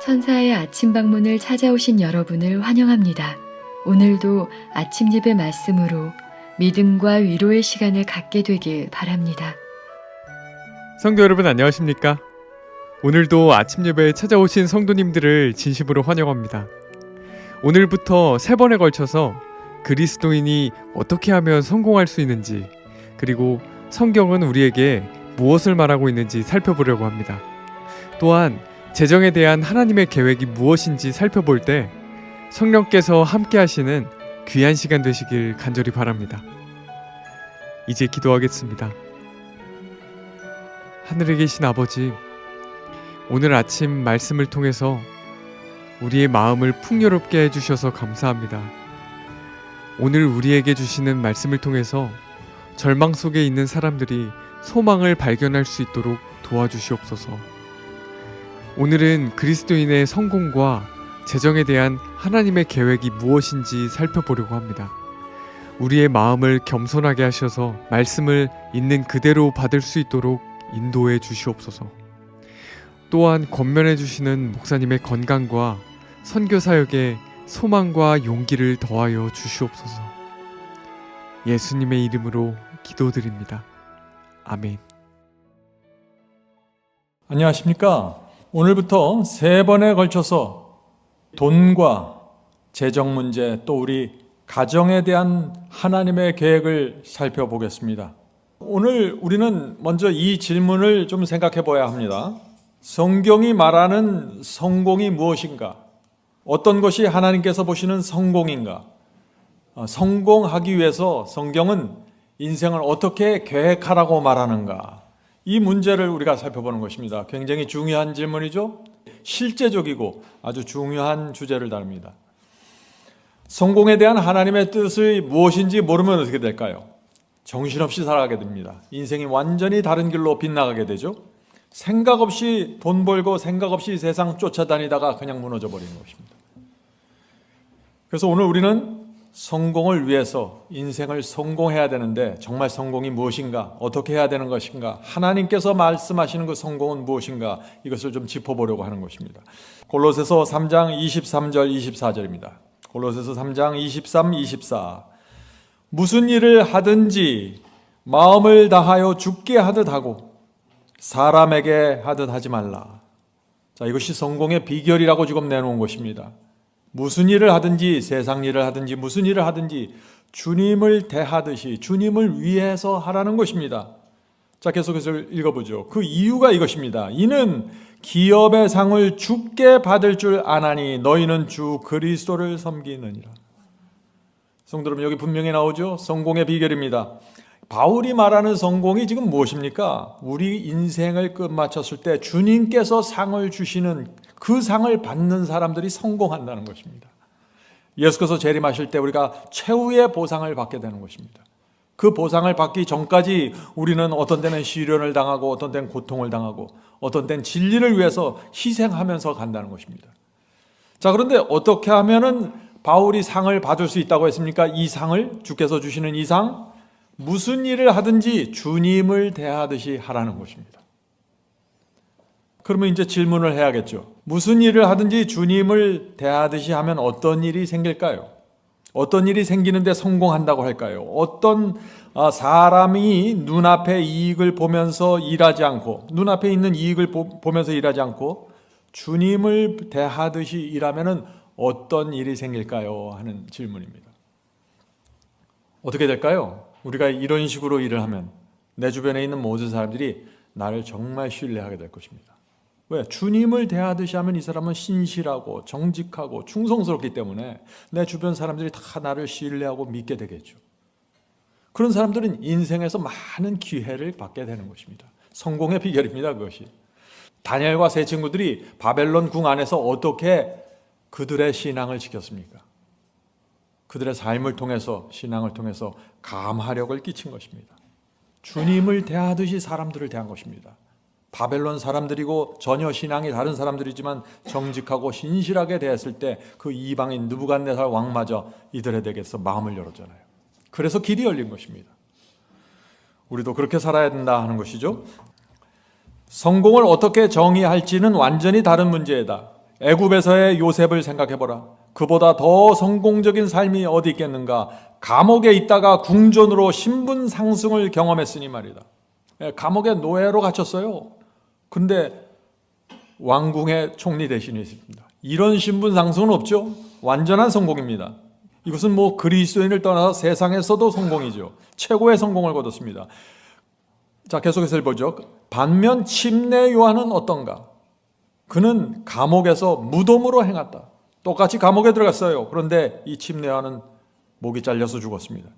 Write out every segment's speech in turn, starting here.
천사의 아침 방문을 찾아오신 여러분을 환영합니다. 오늘도 아침 예배 말씀으로 믿음과 위로의 시간을 갖게 되길 바랍니다. 성도 여러분 안녕하십니까? 오늘도 아침 예배에 찾아오신 성도님들을 진심으로 환영합니다. 오늘부터 3번에 걸쳐서 그리스도인이 어떻게 하면 성공할 수 있는지, 그리고 성경은 우리에게 무엇을 말하고 있는지 살펴보려고 합니다. 또한 재정에 대한 하나님의 계획이 무엇인지 살펴볼 때 성령께서 함께 하시는 귀한 시간 되시길 간절히 바랍니다. 이제 기도하겠습니다. 하늘에 계신 아버지, 오늘 아침 말씀을 통해서 우리의 마음을 풍요롭게 해주셔서 감사합니다. 오늘 우리에게 주시는 말씀을 통해서 절망 속에 있는 사람들이 소망을 발견할 수 있도록 도와주시옵소서. 오늘은 그리스도인의 성공과 재정에 대한 하나님의 계획이 무엇인지 살펴보려고 합니다. 우리의 마음을 겸손하게 하셔서 말씀을 있는 그대로 받을 수 있도록 인도해 주시옵소서. 또한 권면해 주시는 목사님의 건강과 선교 사역에 소망과 용기를 더하여 주시옵소서. 예수님의 이름으로 기도드립니다. 아멘. 안녕하십니까? 오늘부터 3번에 걸쳐서 돈과 재정 문제, 또 우리 가정에 대한 하나님의 계획을 살펴보겠습니다. 오늘 우리는 먼저 이 질문을 좀 생각해 봐야 합니다. 성경이 말하는 성공이 무엇인가? 어떤 것이 하나님께서 보시는 성공인가? 성공하기 위해서 성경은 인생을 어떻게 계획하라고 말하는가? 이 문제를 우리가 살펴보는 것입니다. 굉장히 중요한 질문이죠. 실제적이고 아주 중요한 주제를 다룹니다. 성공에 대한 하나님의 뜻이 무엇인지 모르면 어떻게 될까요? 정신없이 살아가게 됩니다. 인생이 완전히 다른 길로 빗나가게 되죠. 생각 없이 돈 벌고 생각 없이 세상 쫓아다니다가 그냥 무너져 버리는 것입니다. 그래서 오늘 우리는 성공을 위해서 인생을 성공해야 되는데 정말 성공이 무엇인가? 어떻게 해야 되는 것인가? 하나님께서 말씀하시는 그 성공은 무엇인가? 이것을 좀 짚어보려고 하는 것입니다. 골로새서 3장 23절 24절입니다. 골로새서 3장 23, 24 무슨 일을 하든지 마음을 다하여 주께 하듯 하고 사람에게 하듯 하지 말라. 자, 이것이 성공의 비결이라고 지금 내놓은 것입니다. 무슨 일을 하든지 세상 일을 하든지 무슨 일을 하든지 주님을 대하듯이 주님을 위해서 하라는 것입니다. 자, 계속해서 읽어보죠. 그 이유가 이것입니다. 이는 기업의 상을 주께 받을 줄 아나니 너희는 주 그리스도를 섬기느니라. 성도 여러분, 여기 분명히 나오죠. 성공의 비결입니다. 바울이 말하는 성공이 지금 무엇입니까? 우리 인생을 끝마쳤을 때 주님께서 상을 주시는 그 상을 받는 사람들이 성공한다는 것입니다. 예수께서 재림하실 때 우리가 최후의 보상을 받게 되는 것입니다. 그 보상을 받기 전까지 우리는 어떤 때는 시련을 당하고 어떤 때는 고통을 당하고 어떤 때는 진리를 위해서 희생하면서 간다는 것입니다. 자, 그런데 어떻게 하면은 바울이 상을 받을 수 있다고 했습니까? 이 상을, 주께서 주시는 이 상, 무슨 일을 하든지 주님을 대하듯이 하라는 것입니다. 그러면 이제 질문을 해야겠죠. 무슨 일을 하든지 주님을 대하듯이 하면 어떤 일이 생길까요? 어떤 일이 생기는데 성공한다고 할까요? 어떤 사람이 눈앞의 이익을 보면서 일하지 않고 눈앞에 있는 이익을 보면서 일하지 않고 주님을 대하듯이 일하면 어떤 일이 생길까요? 하는 질문입니다. 어떻게 될까요? 우리가 이런 식으로 일을 하면 내 주변에 있는 모든 사람들이 나를 정말 신뢰하게 될 것입니다. 왜? 주님을 대하듯이 하면 이 사람은 신실하고 정직하고 충성스럽기 때문에 내 주변 사람들이 다 나를 신뢰하고 믿게 되겠죠. 그런 사람들은 인생에서 많은 기회를 받게 되는 것입니다. 성공의 비결입니다, 그것이. 다니엘과 세 친구들이 바벨론 궁 안에서 어떻게 그들의 신앙을 지켰습니까? 그들의 삶을 통해서, 신앙을 통해서 감화력을 끼친 것입니다. 주님을 대하듯이 사람들을 대한 것입니다. 바벨론 사람들이고 전혀 신앙이 다른 사람들이지만 정직하고 신실하게 대했을 때 그 이방인 느부갓네살 왕마저 이들에게서 마음을 열었잖아요. 그래서 길이 열린 것입니다. 우리도 그렇게 살아야 된다 하는 것이죠. 성공을 어떻게 정의할지는 완전히 다른 문제이다. 애굽에서의 요셉을 생각해보라. 그보다 더 성공적인 삶이 어디 있겠는가. 감옥에 있다가 궁전으로 신분 상승을 경험했으니 말이다. 감옥에 노예로 갇혔어요. 근데 왕궁의 총리 대신에 있습니다. 이런 신분 상승은 없죠. 완전한 성공입니다. 이것은 뭐 그리스도인을 떠나서 세상에서도 성공이죠. 최고의 성공을 거뒀습니다. 자, 계속해서 보죠. 반면 침례 요한은 어떤가? 그는 감옥에서 무덤으로 행했다. 똑같이 감옥에 들어갔어요. 그런데 이 침례 요한은 목이 잘려서 죽었습니다.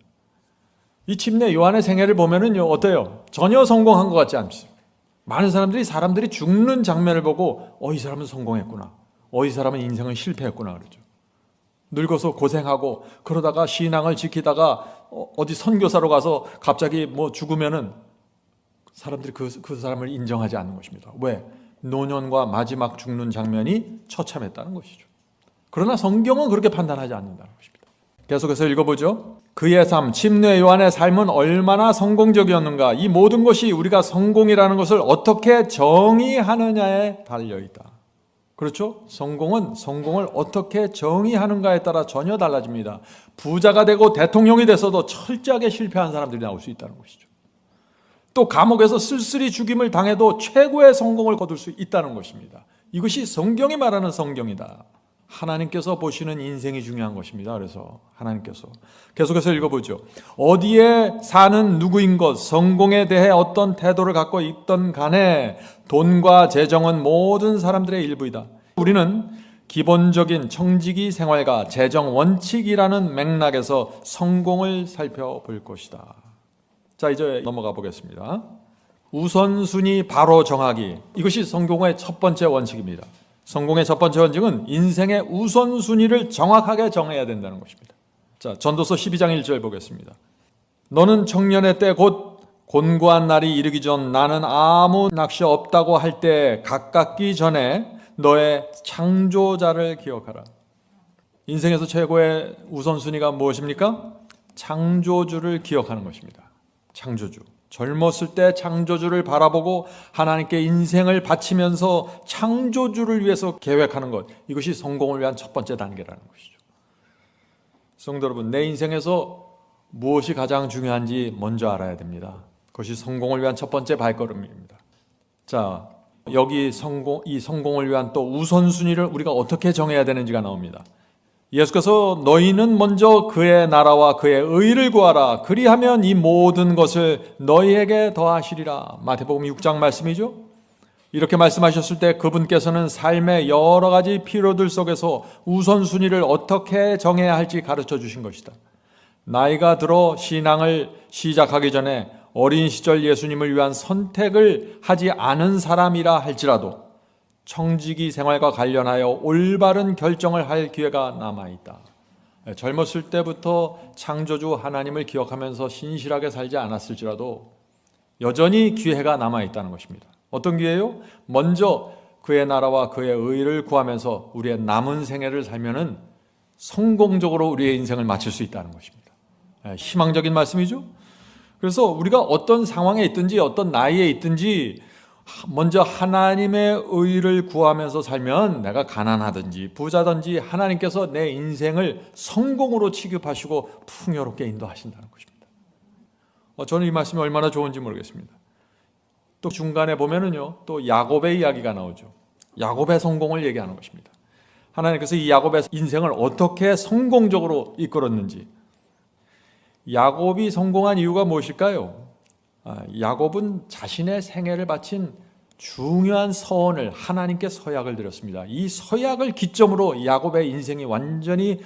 이 침례 요한의 생애를 보면은요, 어때요? 전혀 성공한 것 같지 않습니다. 많은 사람들이 죽는 장면을 보고 이 사람은 성공했구나. 이 사람은 인생은 실패했구나 그러죠. 늙어서 고생하고 그러다가 신앙을 지키다가 어디 선교사로 가서 갑자기 뭐 죽으면은 사람들이 그 사람을 인정하지 않는 것입니다. 왜? 노년과 마지막 죽는 장면이 처참했다는 것이죠. 그러나 성경은 그렇게 판단하지 않는다는 것입니다. 계속해서 읽어보죠. 그의 삶, 침례 요한의 삶은 얼마나 성공적이었는가. 이 모든 것이 우리가 성공이라는 것을 어떻게 정의하느냐에 달려있다. 그렇죠? 성공을 어떻게 정의하는가에 따라 전혀 달라집니다. 부자가 되고 대통령이 됐어도 철저하게 실패한 사람들이 나올 수 있다는 것이죠. 또 감옥에서 쓸쓸히 죽임을 당해도 최고의 성공을 거둘 수 있다는 것입니다. 이것이 성경이 말하는 성경이다. 하나님께서 보시는 인생이 중요한 것입니다. 그래서 하나님께서 계속해서 읽어보죠. 어디에 사는 누구인 것, 성공에 대해 어떤 태도를 갖고 있던 간에 돈과 재정은 모든 사람들의 일부이다. 우리는 기본적인 청지기 생활과 재정 원칙이라는 맥락에서 성공을 살펴볼 것이다. 자, 이제 넘어가 보겠습니다. 우선순위 바로 정하기. 이것이 성공의 첫 번째 원칙입니다. 성공의 첫 번째 원칙은 인생의 우선순위를 정확하게 정해야 된다는 것입니다. 자, 전도서 12장 1절 보겠습니다. 너는 청년의 때 곧 곤고한 날이 이르기 전 나는 아무 낚시 없다고 할 때 가깝기 전에 너의 창조자를 기억하라. 인생에서 최고의 우선순위가 무엇입니까? 창조주를 기억하는 것입니다. 창조주. 젊었을 때 창조주를 바라보고 하나님께 인생을 바치면서 창조주를 위해서 계획하는 것, 이것이 성공을 위한 첫 번째 단계라는 것이죠. 성도 여러분, 내 인생에서 무엇이 가장 중요한지 먼저 알아야 됩니다. 그것이 성공을 위한 첫 번째 발걸음입니다. 자, 여기 이 성공을 위한 또 우선순위를 우리가 어떻게 정해야 되는지가 나옵니다. 예수께서 너희는 먼저 그의 나라와 그의 의를 구하라. 그리하면 이 모든 것을 너희에게 더하시리라. 마태복음 6장 말씀이죠. 이렇게 말씀하셨을 때 그분께서는 삶의 여러 가지 필요들 속에서 우선순위를 어떻게 정해야 할지 가르쳐 주신 것이다. 나이가 들어 신앙을 시작하기 전에 어린 시절 예수님을 위한 선택을 하지 않은 사람이라 할지라도 청지기 생활과 관련하여 올바른 결정을 할 기회가 남아있다. 젊었을 때부터 창조주 하나님을 기억하면서 신실하게 살지 않았을지라도 여전히 기회가 남아있다는 것입니다. 어떤 기회요? 먼저 그의 나라와 그의 의를 구하면서 우리의 남은 생애를 살면은 성공적으로 우리의 인생을 마칠 수 있다는 것입니다. 희망적인 말씀이죠. 그래서 우리가 어떤 상황에 있든지 어떤 나이에 있든지 먼저 하나님의 의를 구하면서 살면 내가 가난하든지 부자든지 하나님께서 내 인생을 성공으로 취급하시고 풍요롭게 인도하신다는 것입니다. 저는 이 말씀이 얼마나 좋은지 모르겠습니다. 또 중간에 보면은요, 또 야곱의 이야기가 나오죠. 야곱의 성공을 얘기하는 것입니다. 하나님께서 이 야곱의 인생을 어떻게 성공적으로 이끌었는지. 야곱이 성공한 이유가 무엇일까요? 야곱은 자신의 생애를 바친 중요한 서원을 하나님께 서약을 드렸습니다. 이 서약을 기점으로 야곱의 인생이 완전히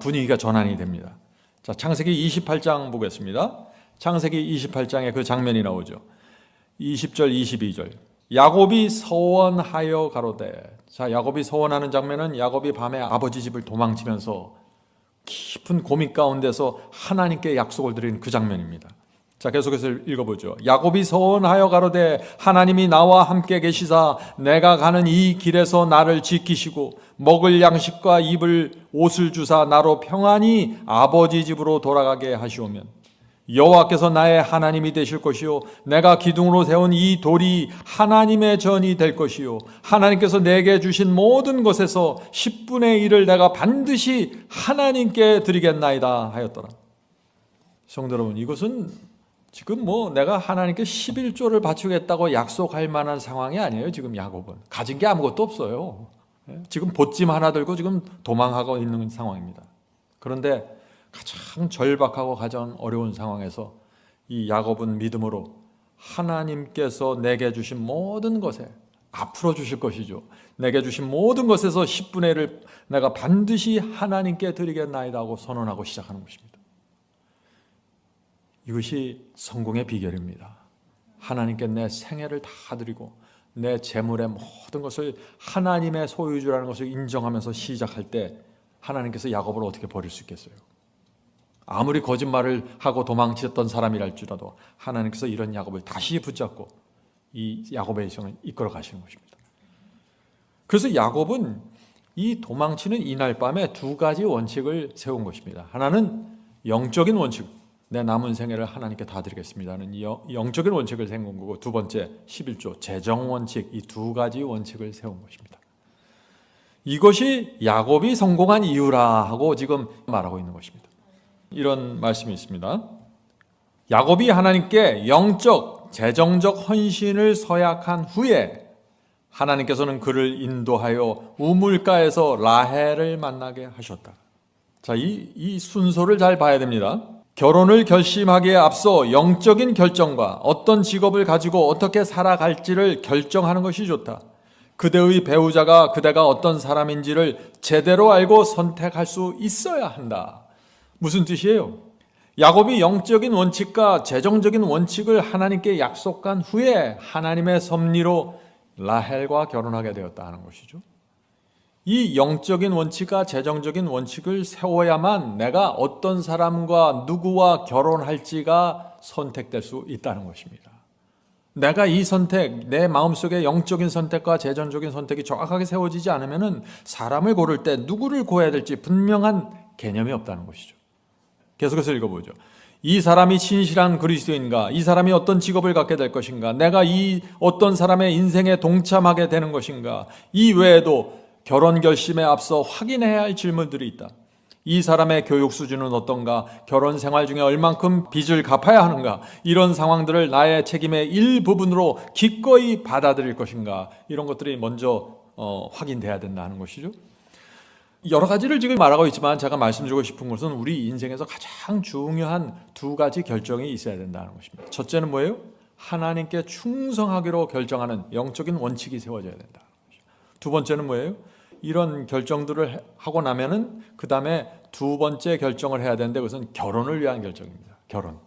분위기가 전환이 됩니다. 자, 창세기 28장 보겠습니다. 창세기 28장에 그 장면이 나오죠. 20절 22절. 야곱이 서원하여 가로되. 자, 야곱이 서원하는 장면은 야곱이 밤에 아버지 집을 도망치면서 깊은 고민 가운데서 하나님께 약속을 드린 그 장면입니다. 자, 계속해서 읽어보죠. 야곱이 서원하여 가로되 하나님이 나와 함께 계시사 내가 가는 이 길에서 나를 지키시고 먹을 양식과 입을 옷을 주사 나로 평안히 아버지 집으로 돌아가게 하시오면. 여호와께서 나의 하나님이 되실 것이요 내가 기둥으로 세운 이 돌이 하나님의 전이 될 것이요 하나님께서 내게 주신 모든 것에서 10분의 1을 내가 반드시 하나님께 드리겠나이다 하였더라. 성도 여러분, 이것은 지금 내가 하나님께 11조를 바치겠다고 약속할 만한 상황이 아니에요. 지금 야곱은 가진 게 아무것도 없어요. 지금 보찜 하나 들고 지금 도망하고 있는 상황입니다. 그런데 가장 절박하고 가장 어려운 상황에서 이 야곱은 믿음으로 하나님께서 내게 주신 모든 것에, 앞으로 주실 것이죠, 내게 주신 모든 것에서 10분의 1을 내가 반드시 하나님께 드리겠나이다 하고 선언하고 시작하는 것입니다. 이것이 성공의 비결입니다. 하나님께 내 생애를 다 드리고 내 재물의 모든 것을 하나님의 소유주라는 것을 인정하면서 시작할 때 하나님께서 야곱을 어떻게 버릴 수 있겠어요? 아무리 거짓말을 하고 도망쳤던 사람이랄지라도 하나님께서 이런 야곱을 다시 붙잡고 이 야곱의 일생을 이끌어 가시는 것입니다. 그래서 야곱은 이 도망치는 이날 밤에 두 가지 원칙을 세운 것입니다. 하나는 영적인 원칙, 내 남은 생애를 하나님께 다 드리겠습니다는 영적인 원칙을 세운 거고, 두 번째 11조 재정 원칙, 이 두 가지 원칙을 세운 것입니다. 이것이 야곱이 성공한 이유라 하고 지금 말하고 있는 것입니다. 이런 말씀이 있습니다. 야곱이 하나님께 영적, 재정적 헌신을 서약한 후에 하나님께서는 그를 인도하여 우물가에서 라헬을 만나게 하셨다. 자, 이 순서를 잘 봐야 됩니다. 결혼을 결심하기에 앞서 영적인 결정과 어떤 직업을 가지고 어떻게 살아갈지를 결정하는 것이 좋다. 그대의 배우자가 그대가 어떤 사람인지를 제대로 알고 선택할 수 있어야 한다. 무슨 뜻이에요? 야곱이 영적인 원칙과 재정적인 원칙을 하나님께 약속한 후에 하나님의 섭리로 라헬과 결혼하게 되었다는 것이죠. 이 영적인 원칙과 재정적인 원칙을 세워야만 내가 어떤 사람과 누구와 결혼할지가 선택될 수 있다는 것입니다. 내가 이 선택, 내 마음속에 영적인 선택과 재정적인 선택이 정확하게 세워지지 않으면 사람을 고를 때 누구를 고려해야 될지 분명한 개념이 없다는 것이죠. 계속해서 읽어보죠. 이 사람이 신실한 그리스도인가? 이 사람이 어떤 직업을 갖게 될 것인가? 내가 이 어떤 사람의 인생에 동참하게 되는 것인가? 이 외에도 결혼 결심에 앞서 확인해야 할 질문들이 있다. 이 사람의 교육 수준은 어떤가? 결혼 생활 중에 얼만큼 빚을 갚아야 하는가? 이런 상황들을 나의 책임의 일부분으로 기꺼이 받아들일 것인가? 이런 것들이 먼저 확인돼야 된다는 것이죠. 여러 가지를 지금 말하고 있지만 제가 말씀드리고 싶은 것은 우리 인생에서 가장 중요한 두 가지 결정이 있어야 된다는 것입니다. 첫째는 뭐예요? 하나님께 충성하기로 결정하는 영적인 원칙이 세워져야 된다. 두 번째는 뭐예요? 이런 결정들을 하고 나면은 그 다음에 두 번째 결정을 해야 되는데 그것은 결혼을 위한 결정입니다. 결혼.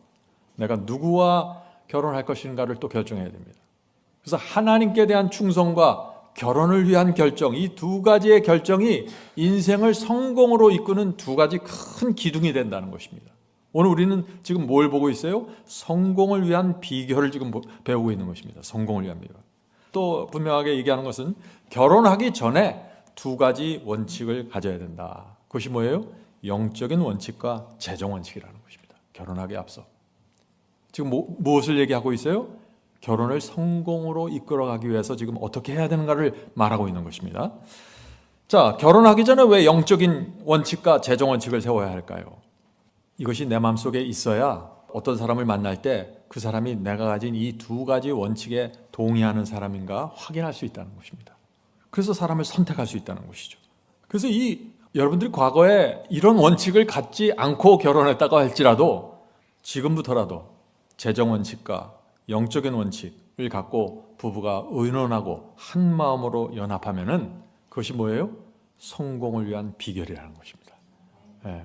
내가 누구와 결혼할 것인가를 또 결정해야 됩니다. 그래서 하나님께 대한 충성과 결혼을 위한 결정, 이 두 가지의 결정이 인생을 성공으로 이끄는 두 가지 큰 기둥이 된다는 것입니다. 오늘 우리는 지금 뭘 보고 있어요? 성공을 위한 비결을 지금 배우고 있는 것입니다. 성공을 위한 비결. 또 분명하게 얘기하는 것은 결혼하기 전에 두 가지 원칙을 가져야 된다. 그것이 뭐예요? 영적인 원칙과 재정 원칙이라는 것입니다. 결혼하기 앞서. 지금 무엇을 얘기하고 있어요? 결혼을 성공으로 이끌어가기 위해서 지금 어떻게 해야 되는가를 말하고 있는 것입니다. 자, 결혼하기 전에 왜 영적인 원칙과 재정 원칙을 세워야 할까요? 이것이 내 마음속에 있어야 어떤 사람을 만날 때 그 사람이 내가 가진 이 두 가지 원칙에 동의하는 사람인가 확인할 수 있다는 것입니다. 그래서 사람을 선택할 수 있다는 것이죠. 그래서 여러분들이 과거에 이런 원칙을 갖지 않고 결혼했다고 할지라도 지금부터라도 재정 원칙과 영적인 원칙을 갖고 부부가 의논하고 한 마음으로 연합하면은 그것이 뭐예요? 성공을 위한 비결이라는 것입니다.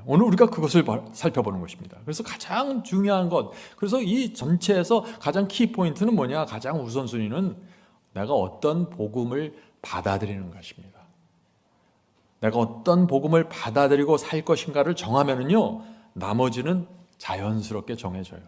오늘 우리가 그것을 살펴보는 것입니다. 그래서 가장 중요한 것, 그래서 이 전체에서 가장 키포인트는 뭐냐? 가장 우선순위는 내가 어떤 복음을 받아들이는 것입니다. 내가 어떤 복음을 받아들이고 살 것인가를 정하면은요, 나머지는 자연스럽게 정해져요.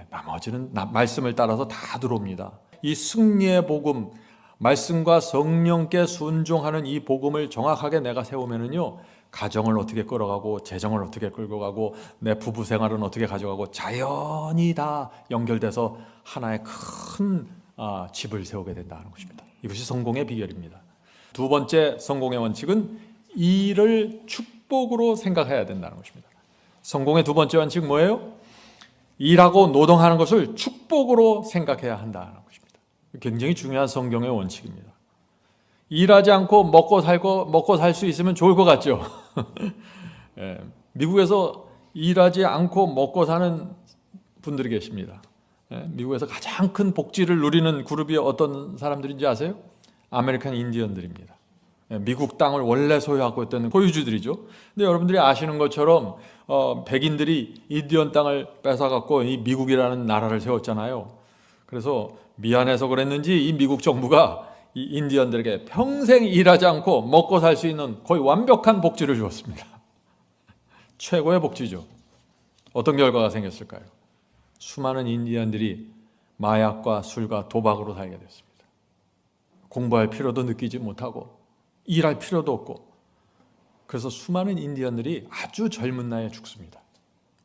나머지는 말씀을 따라서 다 들어옵니다. 이 승리의 복음, 말씀과 성령께 순종하는 이 복음을 정확하게 내가 세우면은요, 가정을 어떻게 끌어가고 재정을 어떻게 끌고 가고 내 부부 생활은 어떻게 가져가고 자연히 다 연결돼서 하나의 큰 집을 세우게 된다는 것입니다. 이것이 성공의 비결입니다. 두 번째 성공의 원칙은 일을 축복으로 생각해야 된다는 것입니다. 성공의 두 번째 원칙 뭐예요? 일하고 노동하는 것을 축복으로 생각해야 한다는 것입니다. 굉장히 중요한 성경의 원칙입니다. 일하지 않고 먹고 살 수 있으면 좋을 것 같죠. 미국에서 일하지 않고 먹고 사는 분들이 계십니다. 미국에서 가장 큰 복지를 누리는 그룹이 어떤 사람들인지 아세요? 아메리칸 인디언들입니다. 미국 땅을 원래 소유하고 있던 소유주들이죠. 근데 여러분들이 아시는 것처럼 백인들이 인디언 땅을 뺏어갖고 이 미국이라는 나라를 세웠잖아요. 그래서 미안해서 그랬는지 이 미국 정부가 이 인디언들에게 평생 일하지 않고 먹고 살 수 있는 거의 완벽한 복지를 주었습니다. 최고의 복지죠. 어떤 결과가 생겼을까요? 수많은 인디언들이 마약과 술과 도박으로 살게 됐습니다. 공부할 필요도 느끼지 못하고 일할 필요도 없고, 그래서 수많은 인디언들이 아주 젊은 나이에 죽습니다.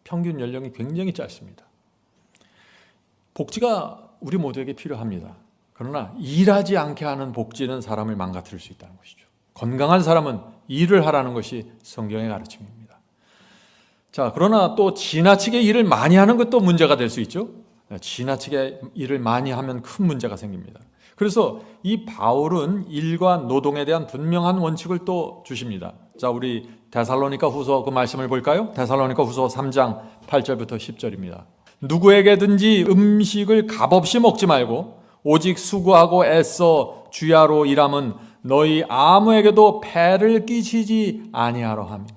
평균 연령이 굉장히 짧습니다. 복지가 우리 모두에게 필요합니다. 그러나 일하지 않게 하는 복지는 사람을 망가뜨릴 수 있다는 것이죠. 건강한 사람은 일을 하라는 것이 성경의 가르침입니다. 자, 그러나 또 지나치게 일을 많이 하는 것도 문제가 될 수 있죠. 지나치게 일을 많이 하면 큰 문제가 생깁니다. 그래서 이 바울은 일과 노동에 대한 분명한 원칙을 또 주십니다. 자, 우리 데살로니가 후서 그 말씀을 볼까요? 데살로니가 후서 3장 8절부터 10절입니다. 누구에게든지 음식을 값없이 먹지 말고 오직 수고하고 애써 주야로 일함은 너희 아무에게도 폐를 끼치지 아니하러 함이니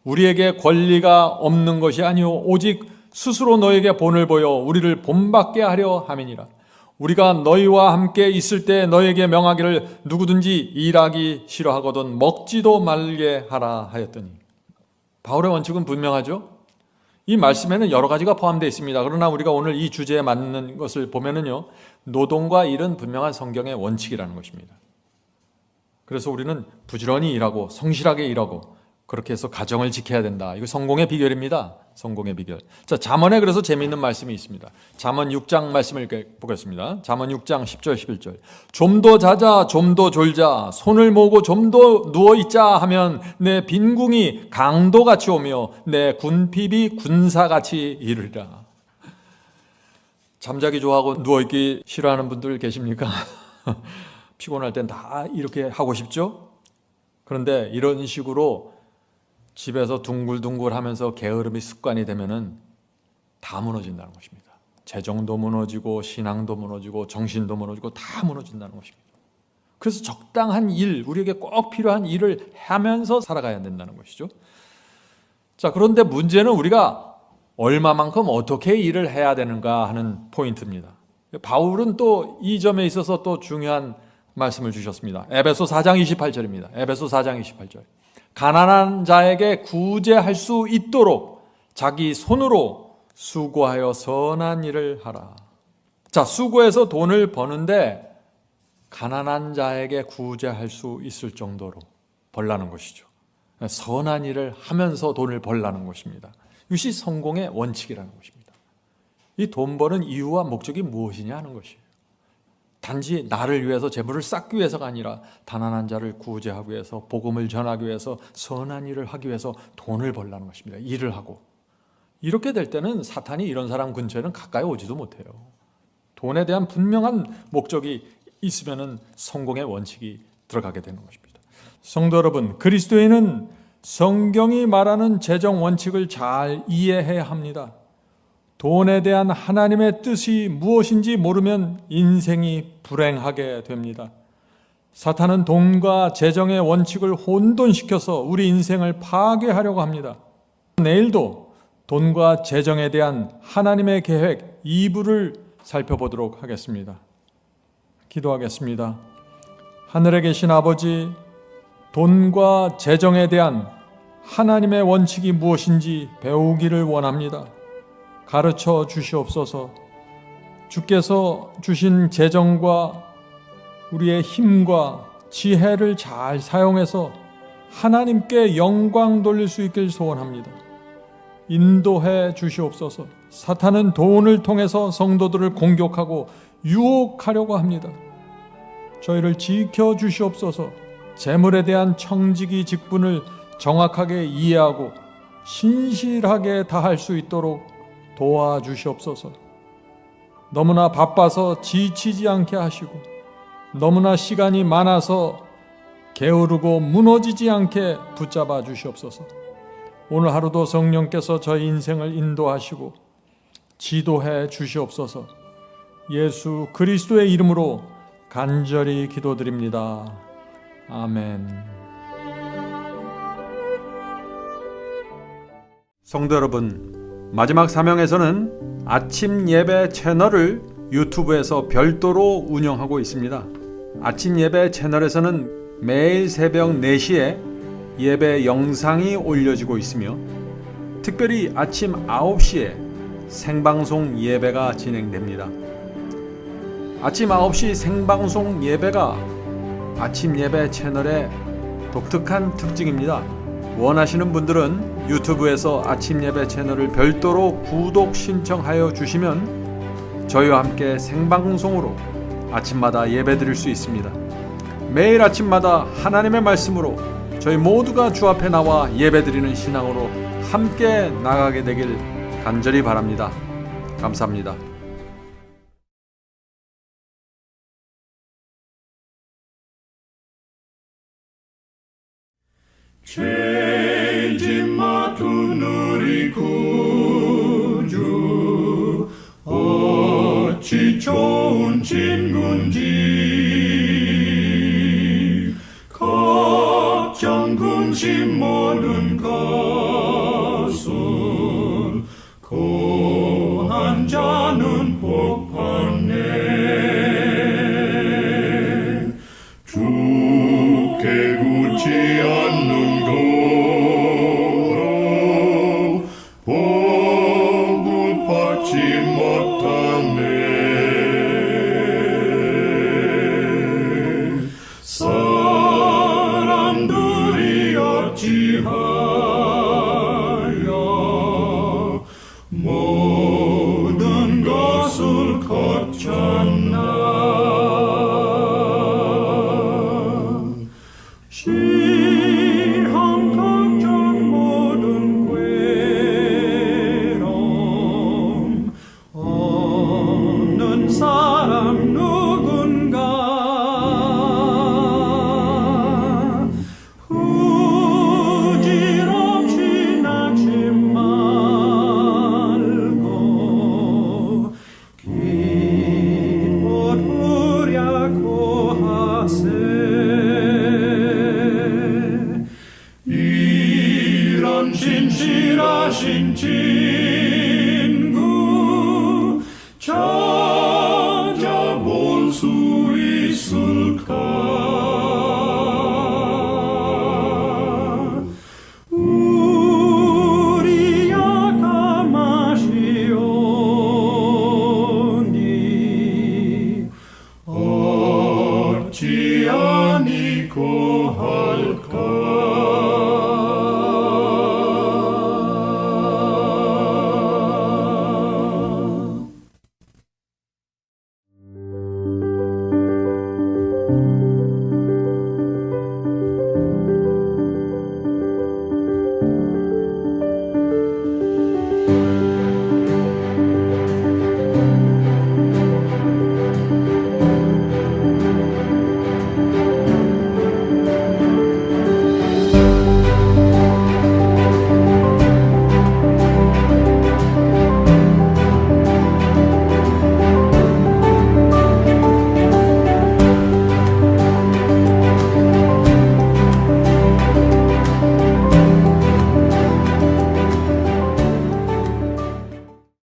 우리에게 권리가 없는 것이 아니요 오직 스스로 너에게 본을 보여 우리를 본받게 하려 함이니라. 우리가 너희와 함께 있을 때 너에게 명하기를 누구든지 일하기 싫어하거든 먹지도 말게 하라 하였더니. 바울의 원칙은 분명하죠. 이 말씀에는 여러 가지가 포함되어 있습니다. 그러나 우리가 오늘 이 주제에 맞는 것을 보면은요, 노동과 일은 분명한 성경의 원칙이라는 것입니다. 그래서 우리는 부지런히 일하고 성실하게 일하고 그렇게 해서 가정을 지켜야 된다. 이거 성공의 비결입니다. 성공의 비결. 자, 잠언에 그래서 재미있는 말씀이 있습니다. 잠언 6장 말씀을 보겠습니다. 잠언 6장 10절 11절. 좀 더 자자 좀 더 졸자 손을 모으고 좀 더 누워있자 하면 내 빈궁이 강도같이 오며 내 군핍이 군사같이 이르리라. 잠자기 좋아하고 누워있기 싫어하는 분들 계십니까? 피곤할 땐 다 이렇게 하고 싶죠? 그런데 이런 식으로 집에서 둥글둥글 하면서 게으름이 습관이 되면은 다 무너진다는 것입니다. 재정도 무너지고 신앙도 무너지고 정신도 무너지고 다 무너진다는 것입니다. 그래서 적당한 일, 우리에게 꼭 필요한 일을 하면서 살아가야 된다는 것이죠. 자, 그런데 문제는 우리가 얼마만큼 어떻게 일을 해야 되는가 하는 포인트입니다. 바울은 또 이 점에 있어서 또 중요한 말씀을 주셨습니다. 에베소 4장 28절입니다. 에베소 4장 28절. 가난한 자에게 구제할 수 있도록 자기 손으로 수고하여 선한 일을 하라. 자, 수고해서 돈을 버는데 가난한 자에게 구제할 수 있을 정도로 벌라는 것이죠. 선한 일을 하면서 돈을 벌라는 것입니다. 이것이 성공의 원칙이라는 것입니다. 이 돈 버는 이유와 목적이 무엇이냐 하는 것이에요. 단지 나를 위해서 재물을 쌓기 위해서가 아니라 가난한 자를 구제하기 위해서 복음을 전하기 위해서 선한 일을 하기 위해서 돈을 벌라는 것입니다. 일을 하고. 이렇게 될 때는 사탄이 이런 사람 근처에는 가까이 오지도 못해요. 돈에 대한 분명한 목적이 있으면 성공의 원칙이 들어가게 되는 것입니다. 성도 여러분, 그리스도인은 성경이 말하는 재정 원칙을 잘 이해해야 합니다. 돈에 대한 하나님의 뜻이 무엇인지 모르면 인생이 불행하게 됩니다. 사탄은 돈과 재정의 원칙을 혼돈시켜서 우리 인생을 파괴하려고 합니다. 내일도 돈과 재정에 대한 하나님의 계획 2부를 살펴보도록 하겠습니다. 기도하겠습니다. 하늘에 계신 아버지, 돈과 재정에 대한 하나님의 원칙이 무엇인지 배우기를 원합니다. 가르쳐 주시옵소서. 주께서 주신 재정과 우리의 힘과 지혜를 잘 사용해서 하나님께 영광 돌릴 수 있길 소원합니다. 인도해 주시옵소서. 사탄은 돈을 통해서 성도들을 공격하고 유혹하려고 합니다. 저희를 지켜 주시옵소서. 재물에 대한 청지기 직분을 정확하게 이해하고 신실하게 다할 수 있도록 도와주시옵소서. 너무나 바빠서 지치지 않게 하시고 너무나 시간이 많아서 게으르고 무너지지 않게 붙잡아 주시옵소서. 오늘 하루도 성령께서 저희 인생을 인도하시고 지도해 주시옵소서. 예수 그리스도의 이름으로 간절히 기도드립니다. 아멘. 성도 여러분, 마지막 사명에서는 아침 예배 채널을 유튜브에서 별도로 운영하고 있습니다. 아침 예배 채널에서는 매일 새벽 4시에 예배 영상이 올려지고 있으며 특별히 아침 9시에 생방송 예배가 진행됩니다. 아침 9시 생방송 예배가 아침 예배 채널의 독특한 특징입니다. 원하시는 분들은 유튜브에서 아침 예배 채널을 별도로 구독 신청하여 주시면 저희와 함께 생방송으로 아침마다 예배 드릴 수 있습니다. 매일 아침마다 하나님의 말씀으로 저희 모두가 주 앞에 나와 예배 드리는 신앙으로 함께 나가게 되길 간절히 바랍니다. 감사합니다. 죄짐 맡은 우리 구주 어찌 좋은 친구인지 걱정 근심 모든 것을 고한 자는 복 받네. 주께 굳지 않는 거로 복을 받지 못하네. 사람들이 어찌하여 모든 것을 거쳤나. 시험 걱정 모든 괴로움 없는 사람 누군가. 부질없이 낙심 말고 기뻐 두려고 하세. 이런 진실하신 지